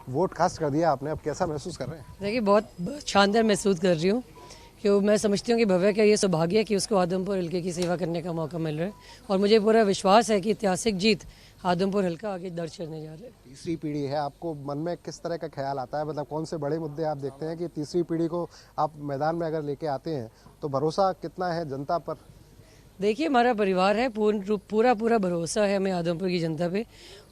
Vote cast कर दिया आपने, अब कैसा महसूस कर रहे हैं? देखिए बहुत शानदार महसूस कर रही हूँ कि मैं समझती हूँ कि भव्य का ये सौभाग्य है कि उसको आदमपुर हल्के की सेवा करने का मौका मिल रहा है और मुझे पूरा विश्वास है कि ऐतिहासिक जीत आदमपुर हल्का आगे दर्ज करने जा रहे हैं। तीसरी पीढ़ी है, आपको मन में किस तरह का ख्याल आता है? मतलब कौन से बड़े मुद्दे आप देखते हैं कि तीसरी पीढ़ी को आप मैदान में अगर लेके आते हैं तो भरोसा कितना है जनता पर? देखिए हमारा परिवार है, पूरा भरोसा है हमें आदमपुर की जनता पे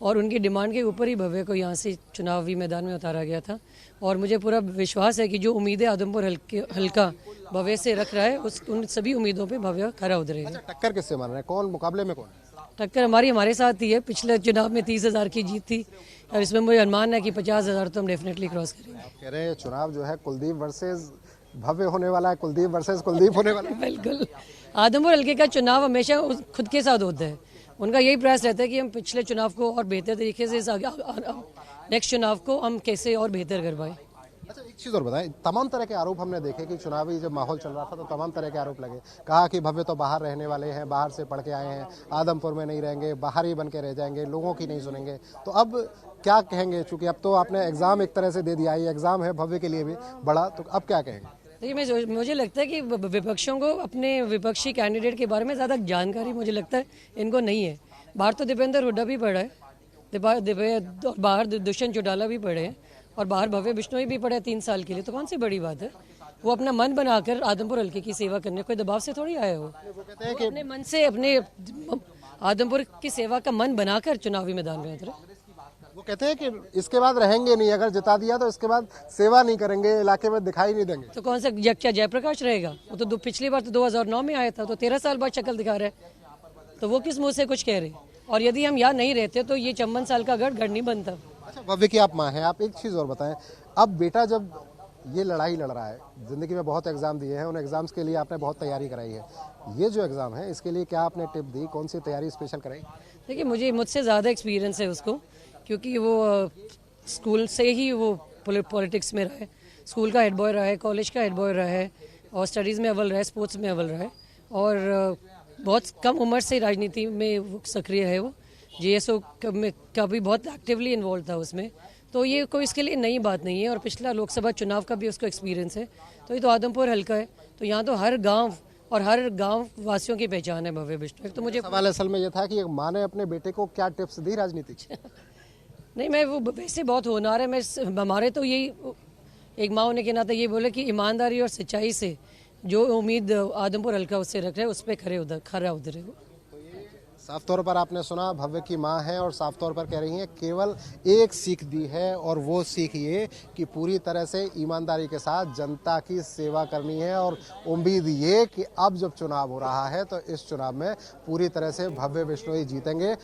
और उनकी डिमांड के ऊपर ही भव्य को यहाँ से चुनावी मैदान में उतारा गया था और मुझे पूरा विश्वास है कि जो उम्मीदें आदमपुर हल्का भव्य से रख रहा है उन सभी उम्मीदों पे भव्य खरा उतरेगा। अच्छा, टक्कर किससे मान रहे हैं? कौन मुकाबले में कौन है? टक्कर हमारे साथ ही है। पिछले चुनाव में 30,000 की जीत थी और इसमें मुझे अनुमान है कि 50,000 तो हम डेफिनेटली क्रॉस करेंगे। आप कह रहे हैं चुनाव जो है कुलदीप वर्सेस भव्य होने वाला है, कुलदीप वर्सेस कुलदीप होने वाला है। बिल्कुल, आदमपुर हल्के का चुनाव हमेशा खुद के साथ होता है। उनका यही प्रयास रहता है कि हम पिछले चुनाव को और बेहतर तरीके से नेक्स्ट चुनाव को हम कैसे और बेहतर करवाएं। अच्छा, एक चीज़ और बताएं, तमाम तरह के आरोप हमने देखे कि चुनावी जब माहौल चल रहा था तो तमाम तरह के आरोप लगे। कहा कि भव्य तो बाहर रहने वाले हैं, बाहर से पढ़ के आए हैं, आदमपुर में नहीं रहेंगे, बाहर ही बन के रह जाएंगे, लोगों की नहीं सुनेंगे। तो अब क्या कहेंगे? चूंकि अब तो आपने एग्जाम एक तरह से दे दिया, ये एग्जाम है भव्य के लिए भी बड़ा, तो अब क्या कहेंगे? देखिए मुझे लगता है कि विपक्षों को अपने विपक्षी कैंडिडेट के बारे में ज़्यादा जानकारी मुझे लगता है इनको नहीं है। बाहर तो दीपेंद्र हुड्डा भी पढ़ा है, बाहर दुष्यंत चौटाला भी पढ़े हैं और बाहर भव्य बिश्नोई भी पढ़े 3 साल के लिए। तो कौन सी बड़ी बात है? वो अपना मन बनाकर आदमपुर हल्के की सेवा करने, कोई दबाव से थोड़ी आए हो। वो कहते हैं कि अपने मन से अपने आदमपुर की सेवा का मन बनाकर चुनावी मैदान में उतरे। वो कहते हैं कि इसके बाद रहेंगे नहीं, अगर जिता दिया तो इसके बाद सेवा नहीं करेंगे, इलाके में दिखाई नहीं देंगे। तो कौन सा क्या जयप्रकाश रहेगा? वो तो पिछली बार तो 2009 में आया था, तो 13 साल बाद शक्ल दिखा रहा है। तो वो किस मुंह से कुछ कह रहे? और यदि हम यहाँ नहीं रहते तो ये 54 साल का गढ़ नहीं बनता। अच्छा, भव्य की आप माँ हैं, आप एक चीज़ और बताएं, अब बेटा जब ये लड़ाई लड़ रहा है, ज़िंदगी में बहुत एग्ज़ाम दिए हैं, उन एग्ज़ाम्स के लिए आपने बहुत तैयारी कराई है, ये जो एग्ज़ाम है इसके लिए क्या आपने टिप दी? कौन सी तैयारी स्पेशल कराई? देखिए मुझसे ज़्यादा एक्सपीरियंस है उसको, क्योंकि वो स्कूल से ही वो पॉलिटिक्स में रहा है, स्कूल का हेड बॉय रहा है, कॉलेज का हेड बॉय रहा है और स्टडीज़ में अव्वल रहा है, स्पोर्ट्स में अव्वल रहा है और बहुत कम उम्र से राजनीति में वो सक्रिय है। वो जीएसओ का भी बहुत एक्टिवली इन्वॉल्व था उसमें। तो ये कोई इसके लिए नई बात नहीं है और पिछला लोकसभा चुनाव का भी उसको एक्सपीरियंस है। तो ये तो आदमपुर हल्का है, तो यहाँ तो हर गांव और हर गांव वासियों की पहचान है भव्य बिश्नोई। तो मुझे सवाल असल में ये था कि एक माँ ने अपने बेटे को क्या टिप्स दी राजनीति की? नहीं, मैं वो वैसे बहुत होनहार है। मैं हमारे तो यही एक माँ होने के नाते ये बोले कि ईमानदारी और सच्चाई से जो उम्मीद आदमपुर हल्का उससे रख रहे हैं उस पर खरा उतरे वो। साफ तौर पर आपने सुना, भव्य की मां है और साफ तौर पर कह रही हैं केवल एक सीख दी है और वो सीख ये कि पूरी तरह से ईमानदारी के साथ जनता की सेवा करनी है और उम्मीद ये कि अब जब चुनाव हो रहा है तो इस चुनाव में पूरी तरह से भव्य बिश्नोई जीतेंगे।